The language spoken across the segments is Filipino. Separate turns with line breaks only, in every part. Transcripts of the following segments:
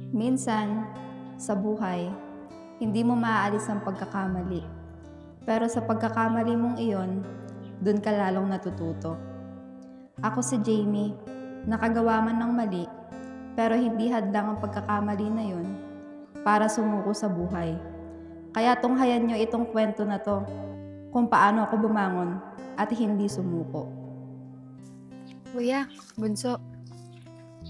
Minsan, sa buhay, hindi mo maaalis ang pagkakamali. Pero sa pagkakamali mong iyon, dun ka lalong natututo. Ako si Jamie, nakagawa man ng mali, pero hindi hadlang ang pagkakamali na yun para sumuko sa buhay. Kaya tunghayan nyo itong kwento na to kung paano ako bumangon at hindi sumuko.
Kuya, bunso,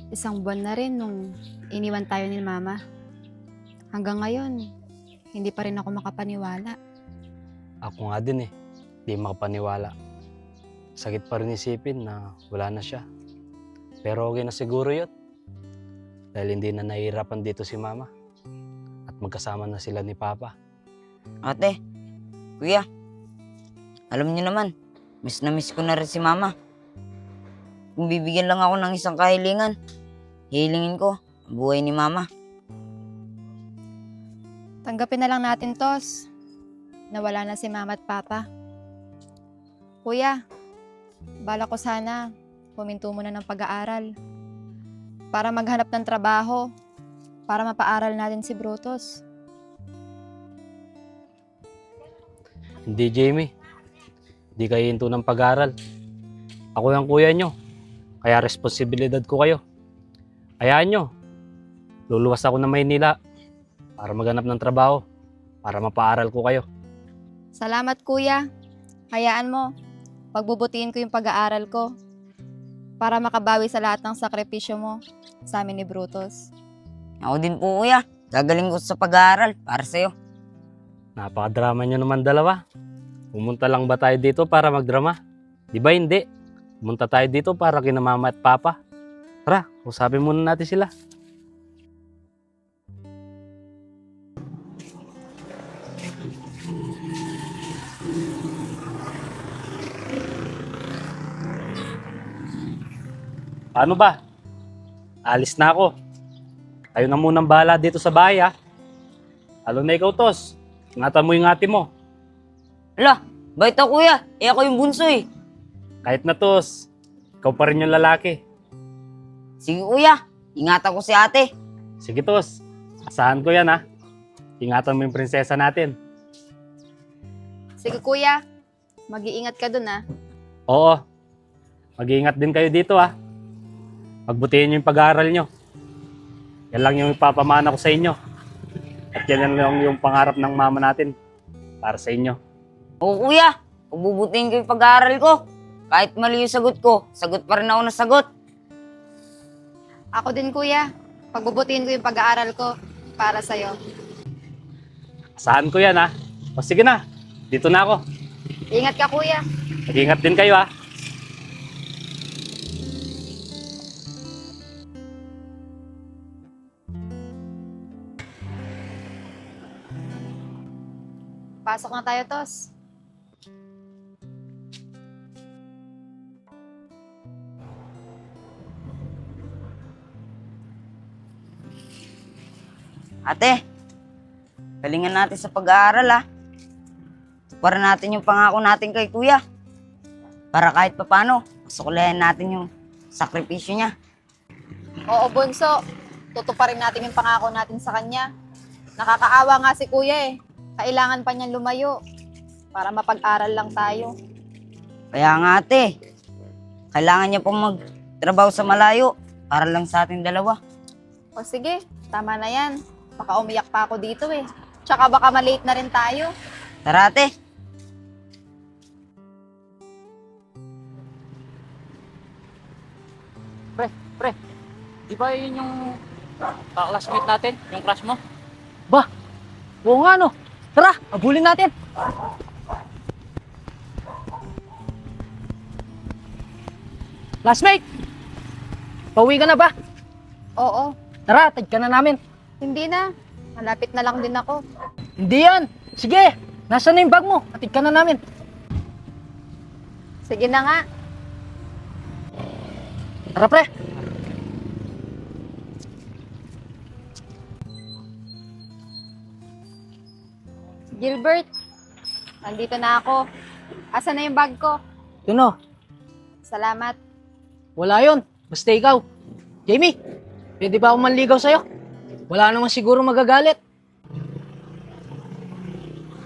isang buwan na rin nung iniwan tayo ni Mama. Hanggang ngayon, hindi pa rin ako makapaniwala.
Ako nga din di makapaniwala. Sakit pa rin isipin na wala na siya. Pero okay na siguro yun. Dahil hindi na nahihirapan dito si Mama. At magkasama na sila ni Papa.
Ate, kuya, alam niyo naman, miss na miss ko na rin si Mama. Kung bibigyan lang ako ng isang kahilingan, hihilingin ko ang buhay ni Mama.
Tanggapin na lang natin, Tos, na wala na si Mama at Papa. Kuya, bala ko sana huminto muna ng pag-aaral para maghanap ng trabaho para mapaaral natin si Brutus.
Hindi, Jamie. Hindi kayo hinto ng pag-aaral. Ako yung kuya nyo. Kaya responsibilidad ko kayo. Hayaan nyo. Luluwas ako ng Maynila para maghanap ng trabaho. Para mapaaral ko kayo.
Salamat, Kuya. Hayaan mo, pagbubutihin ko yung pag-aaral ko para makabawi sa lahat ng sakripisyo mo sa amin ni Brutus.
Ako din po kuya, gagaling ko sa pag-aaral para sa'yo.
Napakadrama nyo naman dalawa. Pumunta lang ba tayo dito para magdrama? Di ba hindi? Pumunta tayo dito para kina Mama at Papa. Tara, usapin muna natin sila. Paano ba? Alis na ako. Kayo na munang bahala dito sa bahay, ha? Lalo na ikaw, Tos. Ingatan mo yung ate mo.
Ala, bakit ako kuya? Ako yung bunso
Kahit na, Tos, ikaw pa rin yung lalaki.
Sige kuya, ingatan ko si ate.
Sige, Tos. Asahan ko yan, ha? Ingatan mo yung prinsesa natin.
Sige, Kuya. Mag-iingat ka dun, ha?
Oo. Mag-iingat din kayo dito, ha? Pagbutihin nyo yung pag-aaral nyo. Yan lang yung ipapamana ko sa inyo. At yan lang yung pangarap ng mama natin para sa inyo.
Oo kuya, pagbubutihin ko yung pag-aaral ko. Kahit mali yung sagot ko, sagot pa rin ako na sagot.
Ako din, Kuya. Pagbubutihin ko yung pag-aaral ko para sa'yo.
Asahan ko yan, ha? O sige na, dito na ako.
Ingat ka, Kuya.
Mag-iingat din kayo, ha?
Pasok na tayo, Tos.
Ate, galingan natin sa pag-aaral para natin yung pangako natin kay kuya. Para kahit papano, masukulayan natin yung sakripisyo niya.
Oo, Bunso. Tutuparin natin yung pangako natin sa kanya. Nakakaawa nga si Kuya, Kailangan pa niyang lumayo para mapag-aral lang tayo.
Kaya nga ate, kailangan niya pong magtrabaho sa malayo para lang sa ating dalawa.
O sige, tama na yan. Baka umiyak pa ako dito, Tsaka baka malate na rin tayo.
Tara ate.
Pre, di ba yun yung classmate natin, yung crush mo? Ba, oo nga no. Tara, abulin natin. Classmate, pauwi ka na ba?
Oo,
Tara, tag ka na namin.
hindi na. Malapit na lang din ako.
Hindi yan. Sige, nasa na yung bag mo? Atid ka na namin.
Sige na nga.
Tara pre.
Gilbert, nandito na ako. Asan na yung bag ko?
Yun o,
Salamat.
wala yun. Basta ikaw. Jamie, pwede ba ako manligaw sa'yo? Wala naman siguro magagalit.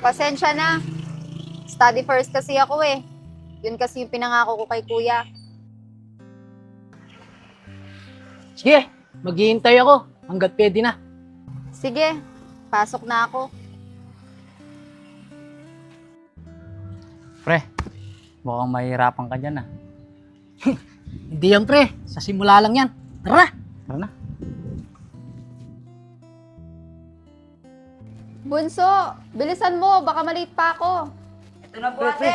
Pasensya na. Study first kasi ako eh. Yun kasi yung pinangako ko kay kuya.
Sige, maghihintay ako hanggat pwede na.
Sige, pasok na ako.
Pre, mukhang mahirapan ka dyan ah. Hindi yan pre, sa simula lang yan. Tara na! Tara na.
Bunso, bilisan mo. Baka malate pa ako.
Ito na po ate.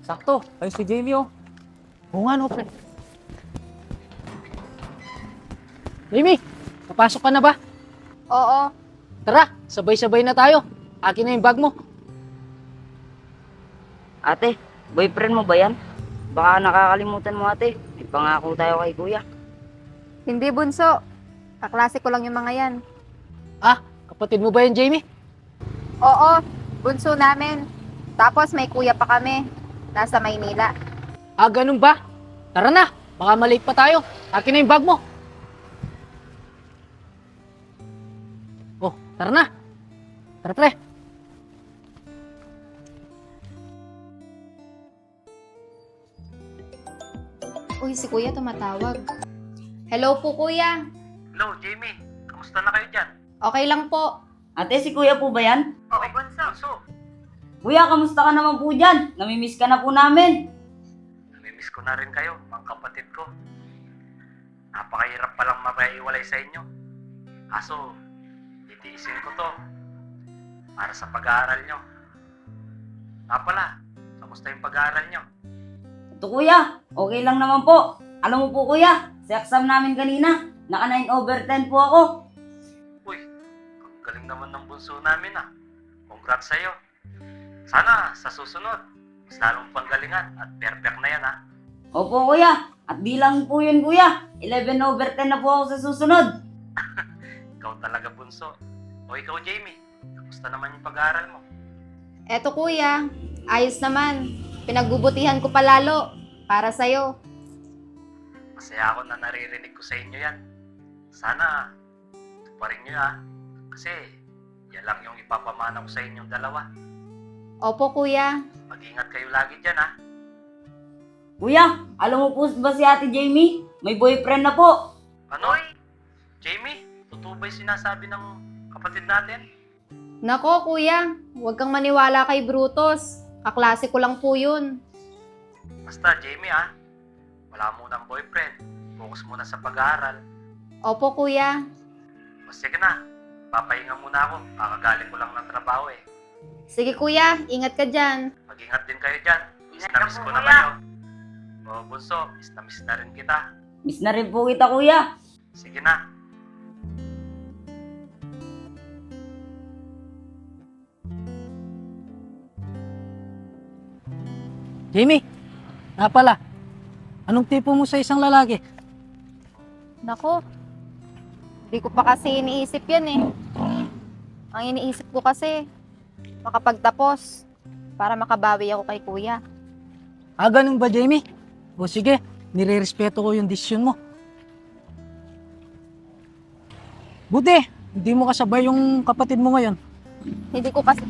Sakto, ayun si Jamie oh. Oo nga no pre. Jamie, papasok ka na ba?
Oo.
Tara, sabay-sabay na tayo. Akin na yung bag mo.
Ate, boyfriend mo ba yan? Baka nakakalimutan mo ate. May pangako tayo kay kuya.
Hindi, Bunso. Kaklase ko lang yung mga yan.
Ah, kapatid mo ba yan Jamie?
Oo, bunso namin. Tapos may kuya pa kami. Nasa Maynila.
Ah, ganun ba? Tara na, baka malate pa tayo. Akin na yung bag mo. Oh, tara na. Tara pre.
Uy, si kuya tumatawag. Hello po, kuya.
Hello, Jamie. Kamusta na kayo dyan?
Okay lang po.
Ate, si kuya po ba yan?
Oo, Bunso.
Kuya, kamusta ka naman po dyan? Namimiss ka na po namin.
Namimiss ko na rin kayo, mga kapatid ko. Napakahirap palang mapaiwalay sa inyo. Kaso, titiisin ko to. Para sa pag-aaral nyo. Pala, kamusta yung pag-aaral nyo?
Ito kuya, okay lang naman po. Alam mo po kuya, sa exam namin kanina, naka 9/10 po ako.
Uy, ang galing naman ng bunso namin ah. Congrats sa'yo. Sana sa susunod, mas lalong panggalingan at perfect na yan ah.
Opo kuya, at di lang po yun kuya, 11/10 na po ako sa susunod.
Ikaw talaga bunso. O ikaw Jamie, kamusta naman yung pag-aaral mo?
Eto kuya, ayos naman. Pinagbubutihan ko pa lalo para sa'yo.
Masaya ako na naririnig ko sa inyo yan. Sana, tuparin nyo ah. Kasi, yan lang yung ipapamana ko sa inyong dalawa.
Opo kuya.
Mag-ingat kayo lagi dyan ah.
Kuya, alam mo po ba si ate Jamie? May boyfriend na po.
Ano? Jamie, totoo ba yung sinasabi ng kapatid natin?
Nako kuya, huwag kang maniwala kay Brutus. Kaklase ko lang po yun.
Basta Jamie ah, wala munang boyfriend. Focus muna sa pag-aaral.
Opo kuya.
O sige na, papahinga muna ako. Kakagaling ko lang ng trabaho eh.
Sige kuya, ingat ka dyan.
Mag-ingat din kayo dyan. Miss
Ingat
na
ka
miss
po,
ko na
kuya.
kayo. O bunso, miss na rin kita.
Miss na rin po kita kuya.
Sige na.
Jamie, pala. Anong tipo mo sa isang lalaki?
Nako. Hindi ko pa kasi iniisip yan eh. Ang iniisip ko kasi, makapagtapos para makabawi ako kay kuya.
Ah, ganun ba Jamie? O sige, nire-respeto ko yung desisyon mo. Buti, hindi mo kasabay yung kapatid mo ngayon.
Hindi ko kasi...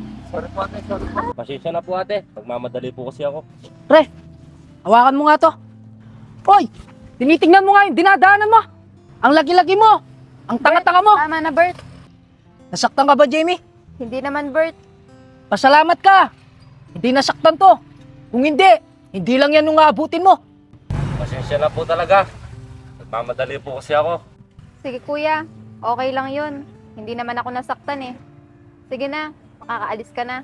Pasensya na po ate, magmamadali po kasi ako.
Pre, hawakan mo nga to. Hoy, tinitingnan mo nga yung dinadaanan mo. Ang laki-laki mo. Ang tanga-tanga mo.
Tama na, Bert.
Nasaktan ka ba, Jamie?
Hindi naman, Bert.
Pasalamat ka. Hindi nasaktan to. Kung hindi lang yan yung aabutin mo.
Pasensya na po talaga. Magmamadali po kasi ako.
Sige, kuya. Okay lang yun. Hindi naman ako nasaktan eh. Sige na, makakaalis ka na.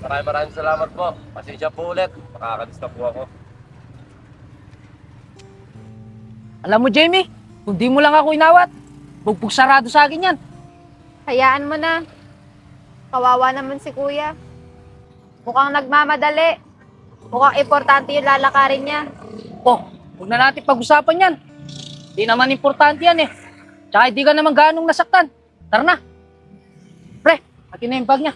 Maraming salamat po. Pasensya po ulit. Makakalis na po ako.
Alam mo, Jamie, kung di mo lang ako inawat, bugbog sarado sa akin yan.
Hayaan mo na. Kawawa naman si kuya. Mukhang nagmamadali. Mukhang importante yung lalakarin niya.
Oh, huwag na natin pag-usapan yan. Di naman importante yan eh. Tsaka hindi ka naman ganong nasaktan. Tara na. Pre, akin na yung bag niya.